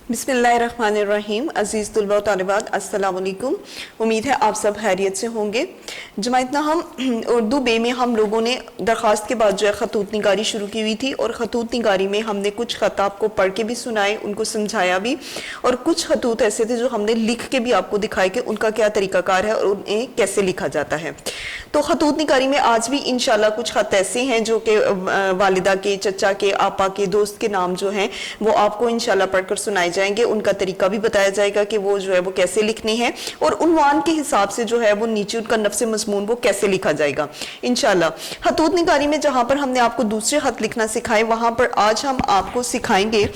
बिस्मिल्लाहिर्रहमानिर्रहीम। अज़ीज़ तुलबा व तालिबात, अस्सलाम वालेकुम। उम्मीद है आप सब खैरियत से होंगे। जमाइतना हम उर्दू बे में हम लोगों ने दरख्वास्त के बाद जो है ख़तूत निगारी शुरू की हुई थी, और ख़तूत निगारी में हमने कुछ ख़त आपको पढ़ के भी सुनाए, उनको समझाया भी, और कुछ ख़तूत ऐसे थे जो हमने लिख के भी आपको दिखाए कि उनका क्या तरीक़ाकार है और उन्हें कैसे लिखा जाता है। तो ख़तूत निगारी में आज भी इंशाल्लाह कुछ ख़त ऐसे हैं जो कि वालिदा के, चचा के, आपा के, दोस्त के नाम जो हैं वो आपको इंशाल्लाह पढ़कर सुनाए जाएंगे। उनका तरीका भी बताया जाएगा कि वो जो है वो कैसे लिखने हैं, और उन्वान के हिसाब से जो है वो नीचे उनका नफ्स मज़मून वो कैसे लिखा जाएगा इंशाल्लाह। ख़तूत निगारी में जहाँ पर हमने आपको दूसरे ख़त लिखना सिखाए, वहाँ पर आज हम आपको सिखाएंगे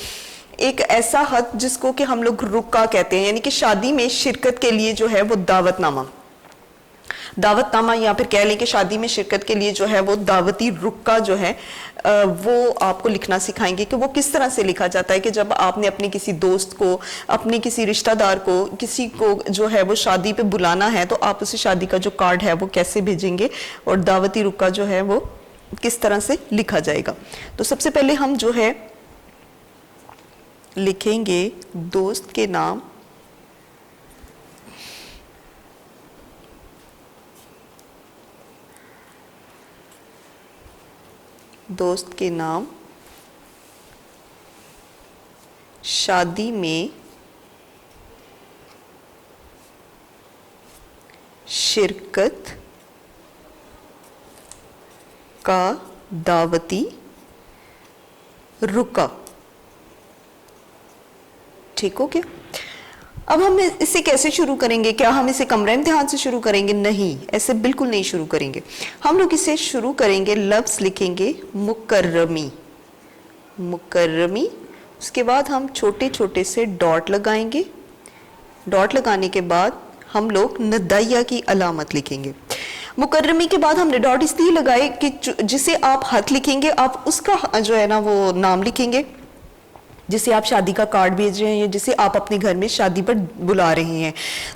एक ऐसा ख़त जिसको कि हम लोग रुक्का कहते हैं, यानी कि शादी में शिरकत के लिए जो है वो दावतनामा या फिर कह लें कि शादी में शिरकत के लिए जो है वो दावती रुक्का जो है वो आपको लिखना सिखाएंगे कि वो किस तरह से लिखा जाता है। कि जब आपने अपने किसी दोस्त को, अपने किसी रिश्तेदार को, किसी को जो है वो शादी पे बुलाना है, तो आप उसे शादी का जो कार्ड है वो कैसे भेजेंगे, और दावती रुक्का जो है वो किस तरह से लिखा जाएगा। तो सबसे पहले हम जो है लिखेंगे दोस्त के नाम, दोस्त के नाम, शादी में शिरकत का दावती रुका। ठीक हो गया। अब हम इसे कैसे शुरू करेंगे? क्या हम इसे कमरा इम्तिहान से शुरू करेंगे? नहीं, ऐसे बिल्कुल नहीं शुरू करेंगे। हम लोग इसे शुरू करेंगे, लफ्ज़ लिखेंगे मुकर्रमी, मुकर्रमी। उसके बाद हम छोटे छोटे से डॉट लगाएंगे। डॉट लगाने के बाद हम लोग नदाइया की अलामत लिखेंगे। मुकर्रमी के बाद हमने डॉट इसलिए लगाए कि जिसे आप हाथ लिखेंगे आप उसका जो है ना वो नाम लिखेंगे, जिसे आप शादी का कार्ड भेज रहे हैं, जिसे आप अपने घर में शादी पर बुला रहे हैं,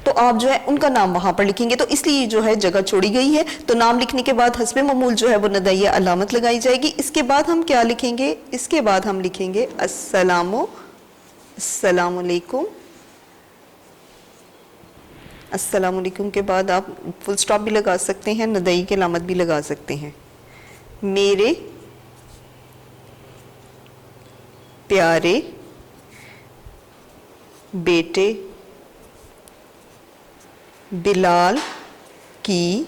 तो आप जो है उनका नाम वहां पर लिखेंगे। तो इसलिए जो है जगह छोड़ी गई है। तो नाम लिखने के बाद हस्बे ममूल जो है वो नदाइया अलामत लगाई जाएगी। इसके बाद हम क्या लिखेंगे? इसके बाद हम लिखेंगे अस्सलामुअलैकुम। अस्सलामुअलैकुम के बाद आप फुल स्टॉप भी लगा सकते हैं, नदाई की अलामत भी लगा सकते हैं। मेरे प्यारे बेटे बिलाल की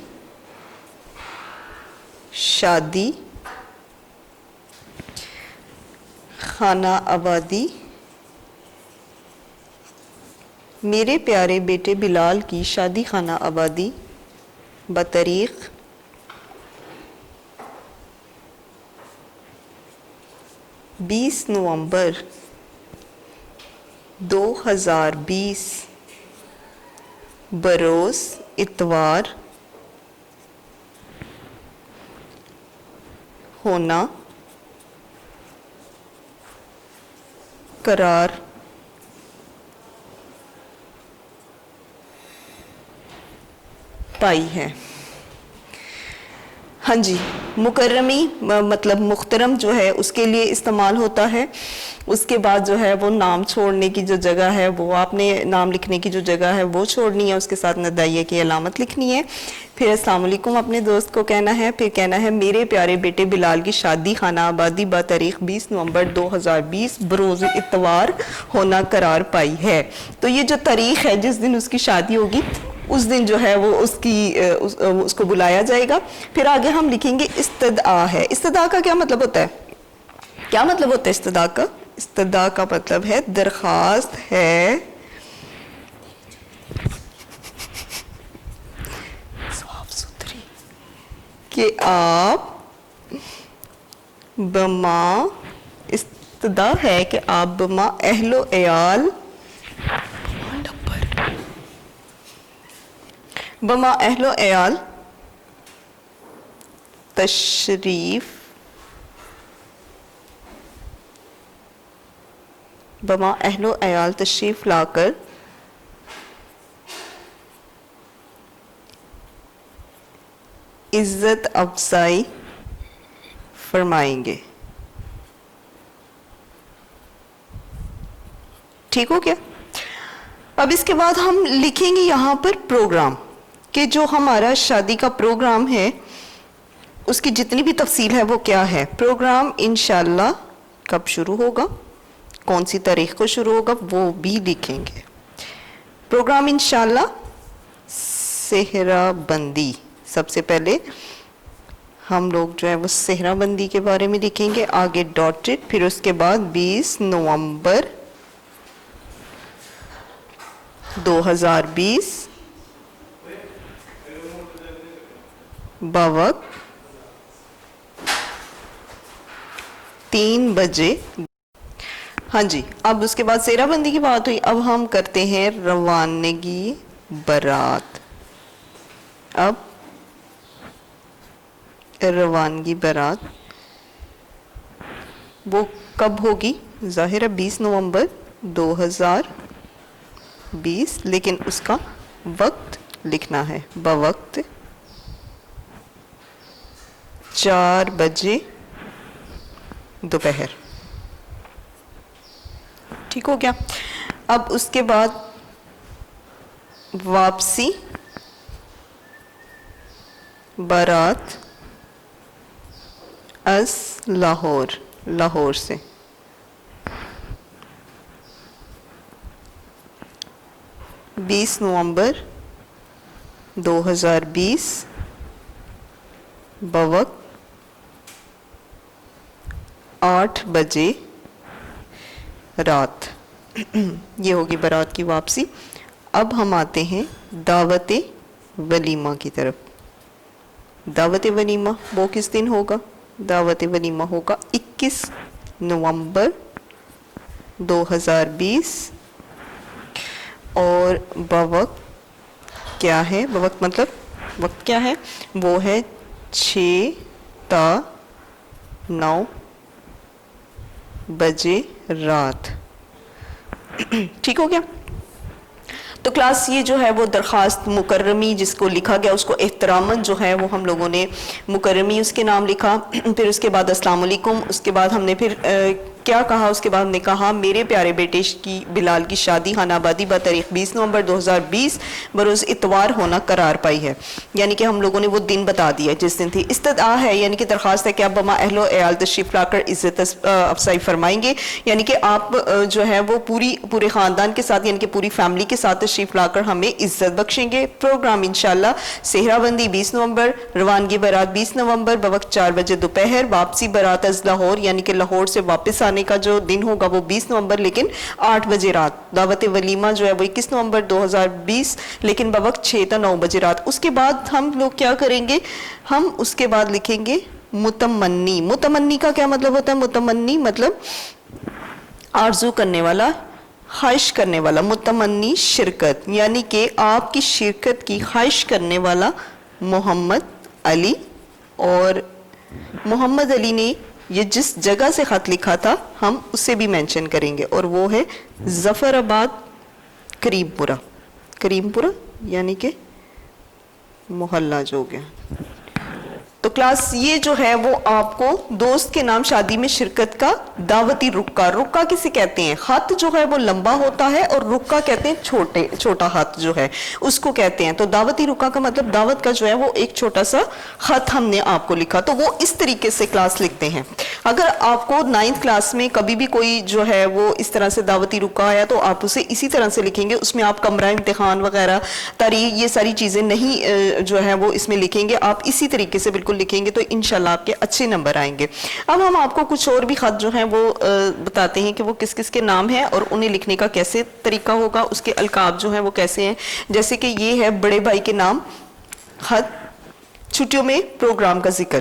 शादी खाना आबादी, मेरे प्यारे बेटे बिलाल की शादी खाना आबादी बतरीक़ 20 नवंबर 2020 बरोज़ इतवार होना करार पाई है। हाँ जी, मुकर्रमी मतलब मुख्तरम जो है उसके लिए इस्तेमाल होता है। उसके बाद जो है वो नाम छोड़ने की जो जगह है वो आपने नाम लिखने की जो जगह है वो छोड़नी है, उसके साथ नदाइया की अलामत लिखनी है। फिर अस्सलाम वालेकुम अपने दोस्त को कहना है, फिर कहना है मेरे प्यारे बेटे बिलाल की शादी खाना आबादी बतारीख 20 नवंबर 2020 बरोज़ इतवार होना करार पाई है। तो ये जो तारीख है जिस दिन उसकी शादी होगी उस दिन जो है वो उसको बुलाया जाएगा। फिर आगे हम लिखेंगे इस्तदा है। इस्तदा का क्या मतलब होता है? क्या मतलब होता है इस्तदा का? इस्तदा का मतलब है दरख्वास्त है साफ सुथरी कि आप बमा, इस्तदा है कि आप बमा अहलो एयाल, बमा अहलो एयाल तशरीफ, बमा अहलो एयाल तशरीफ लाकर इज्जत अफजाई फरमाएंगे। ٹھیک ہو گیا. اب اس کے بعد ہم لکھیں گے یہاں پر پروگرام کہ جو ہمارا شادی کا پروگرام ہے اس کی جتنی بھی تفصیل ہے وہ کیا ہے. پروگرام انشاءاللہ کب شروع ہوگا, کون سی تاریخ کو شروع ہوگا وہ بھی لکھیں گے. پروگرام انشاءاللہ صحرا بندی, سب سے پہلے ہم لوگ جو ہے وہ صحرا بندی کے بارے میں لکھیں گے, آگے ڈاٹڈ, پھر اس کے بعد 20 نومبر 2020 بوقت 3 بجے. ہاں جی, اب اس کے بعد صحرا بندی کی بات ہوئی, اب ہم کرتے ہیں روانگی بارات. اب روانگی بارات وہ کب ہوگی؟ ظاہر ہے 20 نومبر 2020, لیکن اس کا وقت لکھنا ہے بوقت 4 بجے دوپہر. ٹھیک ہو گیا. اب اس کے بعد واپسی بارات از لاہور, لاہور سے. بیس نومبر 2020 بوقت 8 بجے رات. یہ ہوگی بارات کی واپسی. اب ہم آتے ہیں دعوت ولیمہ کی طرف. دعوت ولیمہ وہ کس دن ہوگا؟ دعوت ولیمہ ہوگا 21 نومبر 2020 اور بوقت کیا ہے؟ بوقت مطلب وقت کیا ہے؟ وہ ہے 6 تا 9 بجے رات. ٹھیک ہو گیا. تو کلاس یہ جو ہے وہ درخواست مکرمی جس کو لکھا گیا اس کو احتراماً جو ہے وہ ہم لوگوں نے مکرمی اس کے نام لکھا. پھر اس کے بعد السلام علیکم, اس کے بعد ہم نے پھر کیا کہا؟ اس کے بعد ہم نے کہا میرے پیارے بیٹے کی بلال کی شادی خانہ آبادی بتاریخ 20 نومبر 2020 بروز اتوار ہونا قرار پائی ہے. یعنی کہ ہم لوگوں نے وہ دن بتا دیا جس دن تھی. استدعا ہے یعنی کہ درخواست ہے کہ آپ بما اہل و عیال تشریف لا کر عزت افزائی فرمائیں گے. یعنی کہ آپ جو ہے وہ پورے خاندان کے ساتھ یعنی کہ پوری فیملی کے ساتھ تشریف لا کر ہمیں عزت بخشیں گے. پروگرام انشاءاللہ صحرا بندی 20 نومبر, روانگی بارات 20 نومبر بوقت 4 بجے دوپہر, واپسی بارات از لاہور یعنی کہ لاہور سے واپس آنے کا جو دن ہوگا وہ 20 نومبر لیکن 8 بجے رات. دعوت ولیمہ جو ہے وہ 21 نومبر 2020 لیکن بوقت 6 تا 9 بجے رات. اس کے بعد ہم لوگ کیا کریں گے؟ ہم اس کے بعد لکھیں گے متمنی. متمنی کا کیا مطلب ہوتا ہے؟ متمنی مطلب آرزو کرنے والا, خواہش کرنے والا. متمنی شرکت یعنی کہ آپ کی شرکت کی خواہش کرنے والا محمد علی. اور محمد علی نے یہ جس جگہ سے خط لکھا تھا ہم اسے بھی مینشن کریں گے اور وہ ہے ظفر آباد کریم پورہ. کریم پورہ یعنی کہ محلہ جو گیا. تو کلاس یہ جو ہے وہ آپ کو دوست کے نام شادی میں شرکت کا دعوتی رکا. رکا کسے کہتے ہیں؟ خط جو ہے وہ لمبا ہوتا ہے اور رکا کہتے ہیں چھوٹا خط جو ہے اس کو کہتے ہیں. تو دعوتی رکا کا مطلب دعوت کا جو ہے وہ ایک چھوٹا سا خط ہم نے آپ کو لکھا. تو وہ اس طریقے سے کلاس لکھتے ہیں. اگر آپ کو 9th کلاس میں کبھی بھی کوئی جو ہے وہ اس طرح سے دعوتی رکا آیا تو آپ اسے اسی طرح سے لکھیں گے. اس میں آپ کمرہ امتحان وغیرہ تاریخ یہ ساری چیزیں نہیں جو ہے وہ اس میں لکھیں گے. آپ اسی طریقے سے بالکل لکھیں گے تو انشاءاللہ آپ کے اچھے نمبر آئیں گے. اب ہم آپ کو کچھ اور بھی خط جو ہیں وہ بتاتے ہیں کہ وہ کس کس کے نام ہیں اور انہیں لکھنے کا کیسے طریقہ ہوگا, اس کے القاب جو ہیں وہ کیسے ہیں. جیسے کہ یہ ہے بڑے بھائی کے نام خط, چھٹیوں میں پروگرام کا ذکر.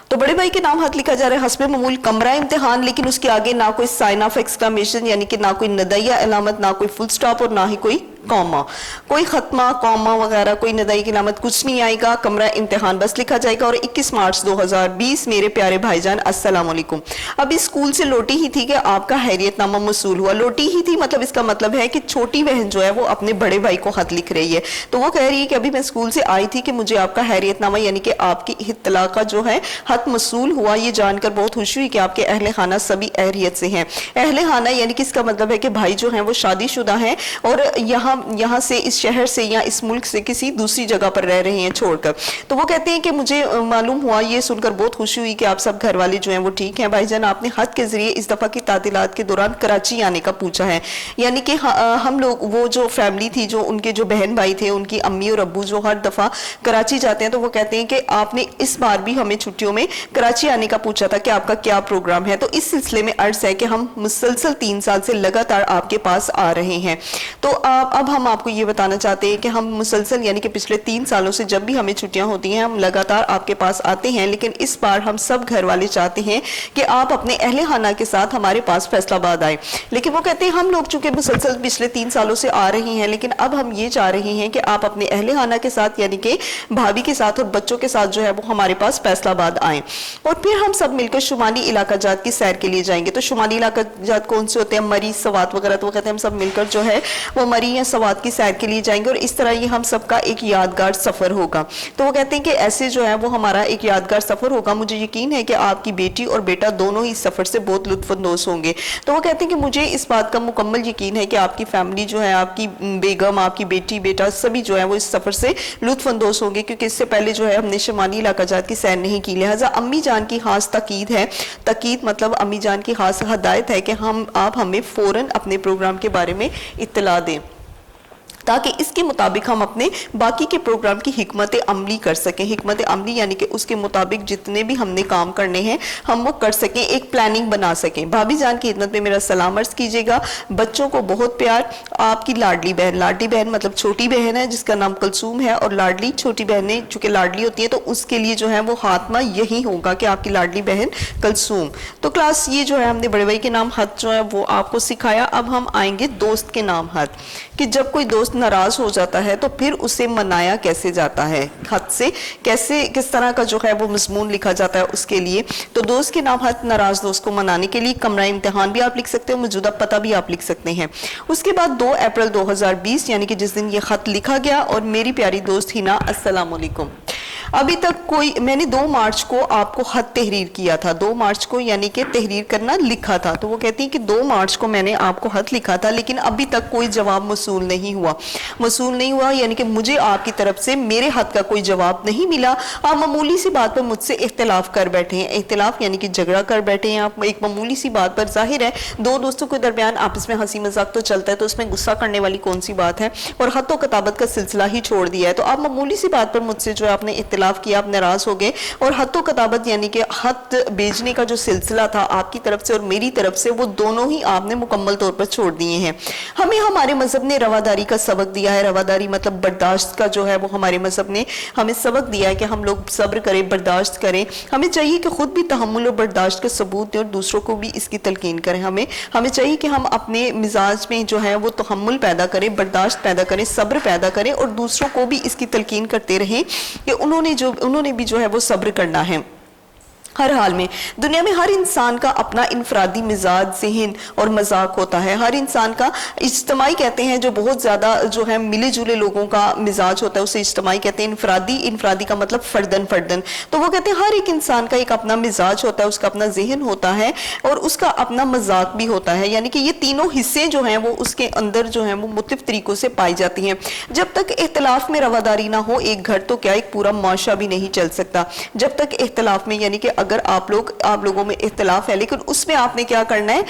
تو بڑے بھائی کے نام خط لکھا جا رہا ہے حسب معمول کمرہ امتحان, لیکن اس کے آگے نہ کوئی سائن آف ایکسکلامیشن یعنی کہ نہ کوئی ندائیہ علامت, نہ کوئی فل سٹاپ اور نہ ہی کوئی कॉमा, कोई खत्मा कॉमा वगैरह कोई नदाई की अलामत कुछ नहीं आएगा, कमरा इम्तिहान बस लिखा जाएगा। और 21 मार्च 2020 मेरे प्यारे भाईजान अस्सलाम वालेकुम। अभी स्कूल से लौटी ही थी कि आपका हैरियतनामा मौसूल हुआ। लौटी ही थी मतलब इसका मतलब है कि छोटी बहन जो है वो अपने बड़े भाई को खत लिख रही है, तो वो कह रही है कि अभी मैं स्कूल से आई थी कि मुझे आपका हैरियतनामा यानी कि आपकी इत्तला का जो है खत मौसूल हुआ। ये जानकर बहुत खुशी हुई कि आपके अहले खाना सभी खैरियत से हैं। अहले खाना यानी कि इसका मतलब है कि भाई जो हैं वो शादीशुदा हैं और यहाँ से इस शहर से या इस मुल्क से किसी दूसरी जगह पर रह रहे हैं छोड़कर। तो वो कहते हैं कि मुझे मालूम हुआ, ये सुनकर बहुत खुशी हुई कि आप सब घर वाले जो हैं वो ठीक हैं। भाईजान आपने खत के जरिए इस दफा की तातीलात के दौरान कराची आने का पूछा है, यानी कि हम लोग वो जो फैमिली थी, जो उनके जो बहन भाई थे, उनकी अम्मी और अब्बू जो हर दफा कराची जाते हैं, तो वो कहते हैं कि आपने इस बार भी हमें छुट्टियों में कराची आने का पूछा था कि आपका क्या प्रोग्राम है। तो इस सिलसिले में अर्ज है कि हम मुसलसल 3 साल से लगातार आपके पास आ रहे हैं। तो अब हम आपको ये बताना चाहते हैं कि हम मुसलसल यानी कि पिछले 3 सालों से जब भी हमें छुट्टियां होती हैं हम लगातार आपके पास आते हैं, लेकिन इस बार हम सब घर वाले चाहते हैं कि आप अपने अहले खाना के साथ हमारे पास फैसलाबाद आए। लेकिन वो कहते हैं हम लोग चूंकि मुसलसल पिछले 3 सालों से आ रहे हैं, लेकिन अब हम ये चाह रहे हैं कि आप अपने अहले खाना के साथ यानी कि भाभी के साथ और बच्चों के साथ जो है वो हमारे पास फैसलाबाद आए और फिर हम सब मिलकर शुमाली इलाका जात की सैर के लिए जाएंगे। तो शुमाली इलाका जात कौन से होते हैं? मरी, सवात वगैरह। तो वो कहते हैं हम सब मिलकर जो है वो मरी या सवात की सैर के लिए जाएंगे और इस तरह ये हम सबका एक यादगार सफर होगा। तो वो कहते हैं कि ऐसे जो है वो हमारा एक यादगार सफर होगा। मुझे यकीन है कि आपकी बेटी और बेटा दोनों ही सफर से बहुत लुत्फानंदोज होंगे। तो वो कहते हैं कि मुझे इस बात का मुकम्मल यकीन है कि आपकी फैमिली जो है, आपकी बेगम, आपकी बेटी, बेटा सभी जो है वो इस सफर से लुत्फानंदोज होंगे, क्योंकि इससे पहले जो है हमने शुमाली इलाका जात की सैर नहीं की। लिहाजा अम्मी जान की खास ताकीद है, ताकीद मतलब अम्मी जान की खास हदायत है कि आप हमें फौरन अपने प्रोग्राम के बारे में इत्तला दें ताकि इसके मुताबिक हम अपने बाकी के प्रोग्राम की हिकमत अमली कर सकें। हिकमत अमली यानी कि उसके मुताबिक जितने भी हमने काम करने हैं हम वो कर सकें, एक प्लानिंग बना सकें। भाभी जान की खिदमत में मेरा सलाम अर्ज कीजिएगा, बच्चों को बहुत प्यार। आपकी लाडली बहन मतलब छोटी बहन है जिसका नाम कलसूम है, और लाडली छोटी बहनें चूंकि लाडली होती है तो उसके लिए जो है वो खात्मा यही होगा कि आपकी लाडली बहन कलसूम। तो क्लास ये जो है हमने बड़े भाई के नाम खत जो है वो आपको सिखाया। अब हम आएंगे दोस्त के नाम खत, कि जब कोई दोस्त नाराज हो जाता है तो फिर उसे मनाया कैसे जाता है, खत से कैसे किस तरह का जो है वो मजमून लिखा जाता है उसके लिए। तो दोस्त के नाम खत नाराज दोस्त को मनाने के लिए कमरा इम्तिहान भी आप लिख सकते हो, मौजूदा पता भी आप लिख सकते हैं। उसके बाद 2 अप्रैल 2020 यानी कि जिस दिन ये खत लिखा गया, और मेरी प्यारी दोस्त हिना अस्सलाम वालेकुम। अभी तक कोई, मैंने 2 मार्च को आपको खत तहरीर किया था, 2 मार्च को यानी कि तहरीर करना लिखा था। तो वो कहती है कि 2 मार्च को मैंने आपको खत लिखा था, लेकिन अभी तक कोई जवाब मौसूल नहीं हुआ यानी कि मुझे आपकी तरफ से मेरे खत का कोई जवाब नहीं मिला। आप मामूली सी बात पर मुझसे इख्तिलाफ कर बैठे हैं, इख्तिलाफ यानी कि झगड़ा कर बैठे हैं आप एक मामूली सी बात पर। जाहिर है 2 दोस्तों के दरमियान आपस में हंसी मजाक तो चलता है, तो उसमें गुस्सा करने वाली कौन सी बात है, और खत व किताबत का सिलसिला ही छोड़ दिया है। तो आप मामूली सी बात पर मुझसे जो है आपने इख्तिलाफ किया, आप नाराज हो गए, और खत व किताबत यानी कि खत भेजने का जो सिलसिला था आपकी तरफ से और मेरी तरफ से, वो दोनों ही आपने मुकम्मल तौर पर छोड़ दिए हैं। हमें हमारे मजहब ने रवादारी का सबक दिया है, रवादारी मतलब बर्दाश्त का जो है वो हमारे मजहब ने हमें सबक दिया है कि हम लोग सब्र करें, बर्दाश्त करें। हमें चाहिए कि खुद भी तहम्मुल और बर्दाश्त का सबूत दें और दूसरों को भी इसकी तलकीन करें। हमें चाहिए कि हम अपने मिजाज में जो है वो तहम्मुल पैदा करें, बर्दाश्त पैदा करें, सब्र पैदा करें, और दूसरों को भी इसकी तलकीन करते रहें कि उन्होंने भी जो है वो सब्र करना है। हर हाल में दुनिया में हर इंसान का अपना इनफरादी मिजाज, ज़हन और मजाक होता है। हर इंसान का इज्तमाई कहते हैं, जो बहुत ज़्यादा जो है मिले जुले लोगों का मिजाज होता है उसे इज्तमाई कहते हैं। इनफरादी का मतलब फर्दन। तो वो कहते हैं हर एक इंसान का एक अपना मिजाज होता है, उसका अपना जहन होता है और उसका अपना मजाक भी होता है, यानी कि ये तीनों हिस्से जो हैं वो उसके अंदर जो हैं वो मुख्तलिफ तरीकों से पाई जाती हैं। जब तक इख्तिलाफ में रवादारी ना हो, एक घर तो क्या एक पूरा माशरा भी नहीं चल सकता। जब तक इख्तिलाफ में यानी कि अगर आप लोगों में इख्तिलाफ है, लेकिन उसमें आपने क्या करना है,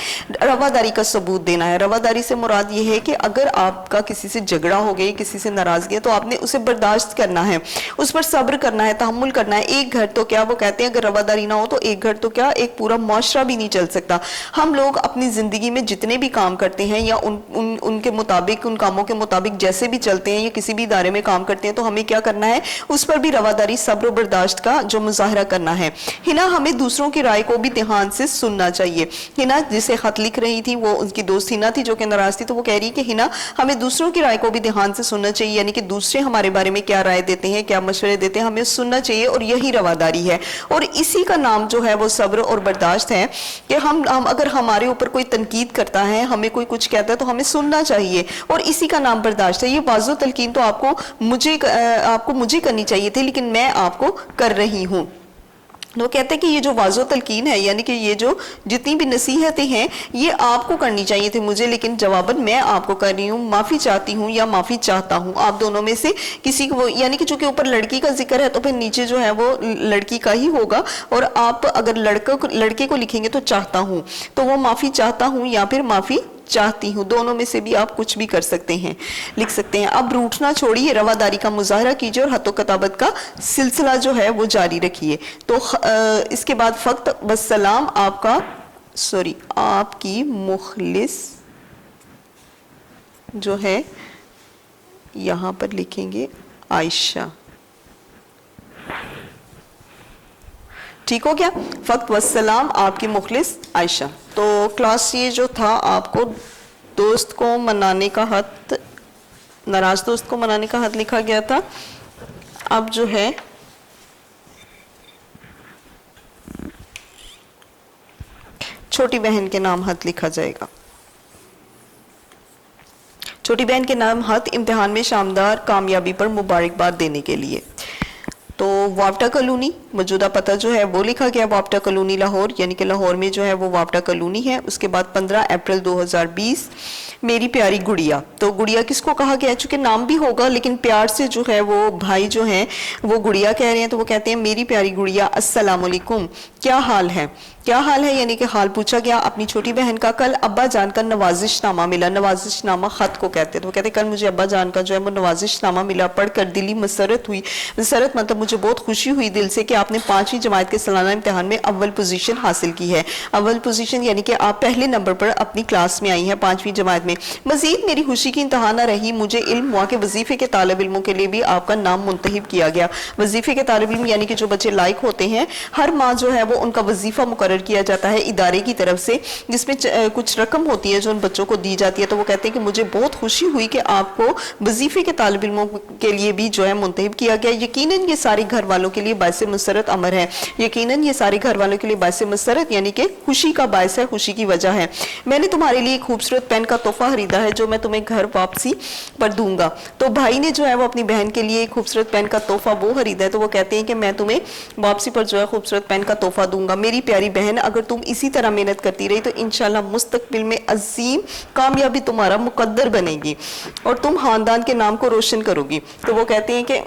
रवादारी का सबूत देना है। रवादारी से मुराद ये है कि अगर आपका किसी से झगड़ा हो गया, किसी से नाराजगी है, तो आपने उसे बर्दाश्त करना है, उस पर सब्र करना है, तहम्मुल करना है। एक घर तो क्या, वो कहते हैं अगर रवादारी ना हो तो एक घर तो क्या एक पूरा माशरा भी नहीं चल सकता। हम लोग अपनी जिंदगी में जितने भी काम करते हैं या उनके मुताबिक, उन कामों के मुताबिक जैसे भी चलते हैं या किसी भी इदारे में काम करते हैं, तो हमें क्या करना है, उस पर भी रवादारी, सब्र, बर्दाश्त का जो मुजाहरा करना है। हिना ہنا ہمیں دوسروں کی رائے کو بھی دھیان سے سننا چاہیے. ہنا جسے خط لکھ رہی تھی وہ ان کی دوست ہنا تھی جو کہ ناراض تھی, تو وہ کہہ رہی کہ ہنا ہمیں دوسروں کی رائے کو بھی دھیان سے سننا چاہیے, یعنی کہ دوسرے ہمارے بارے میں کیا رائے دیتے ہیں, کیا مشورے دیتے ہیں, ہمیں سننا چاہیے, اور یہی رواداری ہے. اور اسی کا نام جو ہے وہ صبر اور برداشت ہے کہ ہم اگر ہمارے اوپر کوئی تنقید کرتا ہے, ہمیں کوئی کچھ کہتا ہے تو ہمیں سننا چاہیے, اور اسی کا نام برداشت ہے. یہ واضح تلقین تو آپ کو مجھے کرنی چاہیے تھی, لیکن میں آپ کو کر رہی ہوں. وہ کہتے ہیں کہ یہ جو واضح تلقین ہے, یعنی کہ یہ جو جتنی بھی نصیحتیں ہیں یہ آپ کو کرنی چاہیے تھی مجھے, لیکن جواباً میں آپ کو کر رہی ہوں. معافی چاہتی ہوں یا معافی چاہتا ہوں, آپ دونوں میں سے کسی کو, یعنی کہ چونکہ اوپر لڑکی کا ذکر ہے تو پھر نیچے جو ہے وہ لڑکی کا ہی ہوگا, اور آپ اگر لڑکے کو لکھیں گے تو چاہتا ہوں, تو وہ معافی چاہتا ہوں یا پھر معافی چاہتی ہوں, دونوں میں سے بھی آپ کچھ بھی کر سکتے ہیں, لکھ سکتے ہیں. اب روٹھنا چھوڑیے, رواداری کا مظاہرہ کیجیے اور خط و کتابت کا سلسلہ جو ہے وہ جاری رکھیے. تو اس کے بعد فقط والسلام آپ کی مخلص جو ہے یہاں پر لکھیں گے عائشہ. ٹھیک ہو گیا, فقط والسلام آپ کی مخلص عائشہ. تو کلاس یہ جو تھا آپ کو دوست کو منانے کا خط, ناراض دوست کو منانے کا خط لکھا گیا تھا. اب جو ہے چھوٹی بہن کے نام خط لکھا جائے گا. چھوٹی بہن کے نام خط امتحان میں شاندار کامیابی پر مبارکباد دینے کے لیے. تو وابٹا کالونی موجودہ پتہ جو ہے وہ لکھا گیا, وابٹا کالونی لاہور, یعنی کہ لاہور میں جو ہے وہ وابٹا کالونی ہے. اس کے بعد 15 اپریل 2020 میری پیاری گڑیا. تو گڑیا کس کو کہا گیا, چونکہ نام بھی ہوگا لیکن پیار سے جو ہے وہ بھائی جو ہیں وہ گڑیا کہہ رہے ہیں, تو وہ کہتے ہیں میری پیاری گڑیا السلام علیکم, کیا حال ہے. کیا حال ہے یعنی کہ حال پوچھا گیا اپنی چھوٹی بہن کا. کل ابا جان کا نوازش نامہ ملا, نوازش نامہ خط کو کہتے ہیں, تو وہ کہتے ہیں کل مجھے ابا جان کا جو ہے وہ نوازش نامہ ملا, پڑھ کر دلی مسرت ہوئی. مسرت مطلب مجھے بہت خوشی ہوئی دل سے کہ آپ نے 5ویں جماعت کے سالانہ امتحان میں اول پوزیشن حاصل کی ہے. اول پوزیشن یعنی کہ آپ پہلے نمبر پر اپنی کلاس میں آئی ہیں 5ویں جماعت میں. مزید میری خوشی کی انتہا نہ رہی, مجھے علم ہوا کہ وظیفے کے طالب علموں کے لیے بھی آپ کا نام منتخب کیا گیا. وظیفے کے طالب علم یعنی کہ جو بچے لائق ہوتے ہیں, ہر ماہ جو ہے وہ ان کا وظیفہ مقرر کیا جاتا ہے ادارے کی طرف سے, جس میں کچھ رقم ہوتی ہے جو ان بچوں کو دی جاتی ہے. تو وہ کہتے ہیں کہ مجھے بہت خوشی ہوئی کہ آپ کو وظیفے کے طالب علموں کے لیے بھی جو ہے منتخب کیا گیا. یقیناً یہ سارے گھر والوں کے لیے باعث مسرت امر ہے, یقیناً یہ سارے گھر والوں کے لیے باعث مسرت یعنی کہ خوشی کا باعث ہے, خوشی کی وجہ ہے. میں نے تمہارے لیے ایک خوبصورت پین کا تحفہ خریدا ہے جو میں تمہیں گھر واپسی پر دوں گا. تو بھائی نے جو ہے وہ اپنی بہن کے لیے ایک خوبصورت پین کا تحفہ وہ خریدا ہے, تو وہ کہتے ہیں کہ میں تمہیں واپسی پر جو ہے خوبصورت پین کا تحفہ دوں گا. میری پیاری بہن, اگر تم اسی طرح محنت کرتی رہی تو انشاءاللہ مستقبل میں عظیم کامیابی تمہارا مقدر بنے گی اور تم خاندان کے نام کو روشن کرو گی. تو وہ کہتے ہیں کہ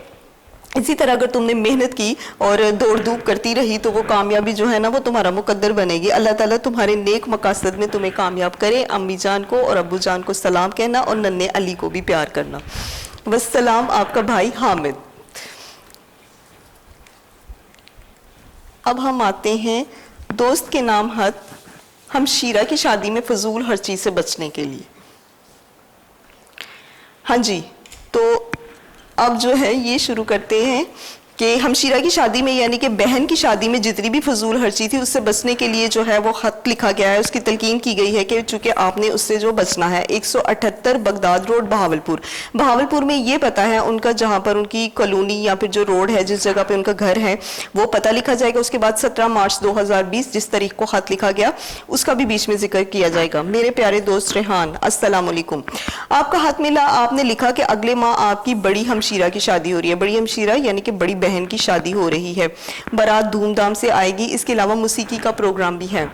اسی طرح اگر تم نے محنت کی اور دوڑ دھوپ کرتی رہی تو وہ کامیابی جو ہے نا وہ تمہارا مقدر بنے گی. اللہ تعالیٰ تمہارے نیک مقاصد میں تمہیں کامیاب کرے. امی جان کو اور ابو جان کو سلام کہنا اور ننھے علی کو بھی پیار کرنا. والسلام آپ کا بھائی حامد. اب ہم آتے ہیں دوست کے نام خط ہمشیرہ کی شادی میں فضول ہر چیز سے بچنے کے لیے. ہاں جی, تو اب جو ہے یہ شروع کرتے ہیں کہ ہمشیرہ کی شادی میں یعنی کہ بہن کی شادی میں جتنی بھی فضول خرچی تھی اس سے بچنے کے لیے جو ہے وہ خط لکھا گیا ہے. اس کی تلقین کی گئی ہے کہ چونکہ آپ نے اس سے جو بچنا ہے. 178 بغداد روڈ بہاولپور. بہاولپور میں یہ پتہ ہے ان کا, جہاں پر ان کی کالونی یا پھر جو روڈ ہے جس جگہ پہ ان کا گھر ہے وہ پتہ لکھا جائے گا. اس کے بعد 17 مارچ 2020 جس تاریخ کو خط لکھا گیا اس کا بھی بیچ میں ذکر کیا جائے گا. میرے پیارے دوست ریحان, السلام علیکم. آپ کا خط ملا, آپ نے لکھا کہ اگلے ماہ آپ کی بڑی ہمشیرہ کی شادی ہو رہی ہے. بڑی ہمشیرہ یعنی کہ بڑی بہن کی شادی ہو رہی ہے. بارات دھوم دھام سے آئے گی, اس کے علاوہ موسیقی کا پروگرام بھی ہے.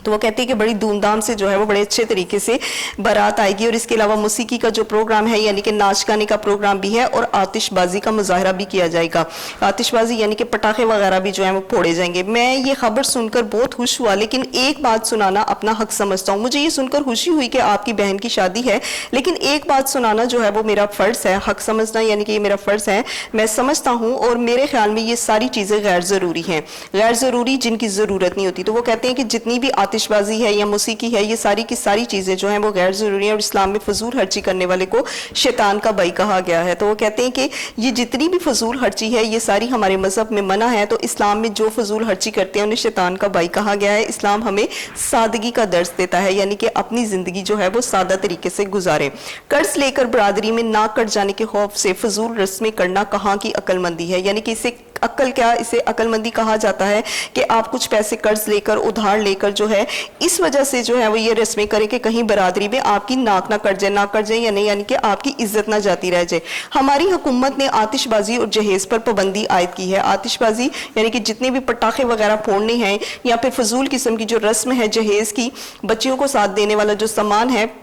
تو وہ کہتے ہیں کہ بڑی دھوم دھام سے جو ہے وہ بڑے اچھے طریقے سے بارات آئے گی اور اس کے علاوہ موسیقی کا جو پروگرام ہے یعنی کہ ناچ گانے کا پروگرام بھی ہے اور آتش بازی کا مظاہرہ بھی کیا جائے گا. آتش بازی یعنی کہ پٹاخے وغیرہ بھی جو ہیں وہ پھوڑے جائیں گے. میں یہ خبر سن کر بہت خوش ہوا, لیکن ایک بات سنانا اپنا حق سمجھتا ہوں. مجھے یہ سن کر خوشی ہوئی کہ آپ کی بہن کی شادی ہے, لیکن ایک بات سنانا جو ہے وہ میرا فرض ہے. حق سمجھنا یعنی کہ یہ میرا فرض ہے, میں سمجھتا ہوں, اور میرے خیال میں یہ ساری چیزیں غیر ضروری ہیں, غیر ضروری جن کی ضرورت نہیں ہوتی. تو وہ کہتے ہیں کہ جتنی بھی आतिश बाजी है या मौसीकी है, ये सारी की सारी चीज़ें जो हैं वो गैर ज़रूरी हैं और इस्लाम में फजूल खर्ची करने वाले को शैतान का भाई कहा गया है। तो वो कहते हैं कि ये जितनी भी फजूल खर्ची है ये सारी हमारे मज़हब में मना है, तो इस्लाम में जो फजूल खर्ची करते हैं उन्हें शैतान का भाई कहा गया है। इस्लाम हमें सादगी का दर्स देता है, यानी कि अपनी ज़िंदगी जो है वो सादा तरीके से गुजारें। कर्ज लेकर बरादरी में ना कट जाने के खौफ से फजूल रस्में करना कहाँ की अक्लमंदी है, यानी कि इसे अक्ल क्या, इसे अक्लमंदी कहा जाता है कि आप कुछ पैसे कर्ज लेकर उधार लेकर जो है इस वजह से जो है वो ये रस्में करें कि कहीं बरादरी में आपकी नाक ना कट जाए या नहीं, यानी कि आपकी इज्जत ना जाती रह जाए। हमारी हुकूमत ने आतिशबाजी और जहेज पर पाबंदी आयद की है। आतिशबाजी यानी कि जितने भी पटाखे वगैरह फोड़ने हैं या फिर फजूल किस्म की जो रस्म है जहेज की, बच्चियों को साथ देने वाला जो सामान है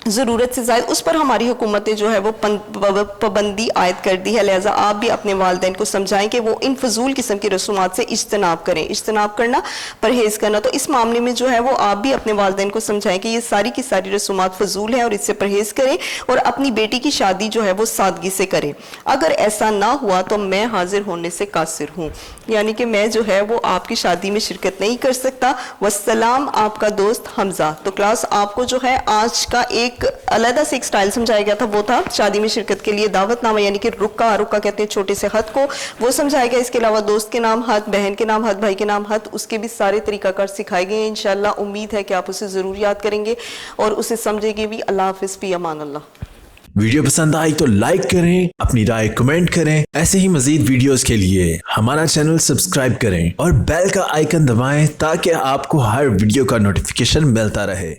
ज़रूरत से ज़्यादा, उस पर हमारी हुकूमत ने जो है वो पाबंदी आयद कर दी है। लिहाजा आप भी अपने वालिदैन को समझाएं कि वो इन फजूल किस्म की रसूमात से इज्तनाब करें। इज्तनाब करना, परहेज़ करना, तो इस मामले में जो है वो आप भी अपने वालिदैन को समझाएं कि ये सारी की सारी रसूमात फजूल हैं और इससे परहेज़ करें और अपनी बेटी की शादी जो है वो सादगी से करें। अगर ऐसा ना हुआ तो मैं हाजिर होने से कासिर हूँ, यानी कि मैं जो है वो आपकी शादी में शिरकत नहीं कर सकता। वस्सलाम, आपका दोस्त हमजा। तो क्लास आपको जो है आज का एक अलग से एक स्टाइल समझाया गया था, वो था शादी में शिरकत के लिए दावतनामा, यानी कि रुक्का कहते हैं छोटे से खत को, वो समझाया गया। इसके अलावा दोस्त के नाम खत, बहन के नाम खत, भाई के नाम खत, उसके भी सारे तरीकाकार सिखाए गए हैं। इंशाल्लाह उम्मीद है कि आप उसे ज़रूर याद करेंगे और उसे समझेंगे भी। अल्लाह हाफिज़, फी अमान अल्लाह। वीडियो पसंद आई तो लाइक करें, अपनी राय कमेंट करें। ऐसे ही मजीद वीडियोस के लिए हमारा चैनल सब्सक्राइब करें और बेल का आइकन दबाएं ताकि आपको हर वीडियो का नोटिफिकेशन मिलता रहे।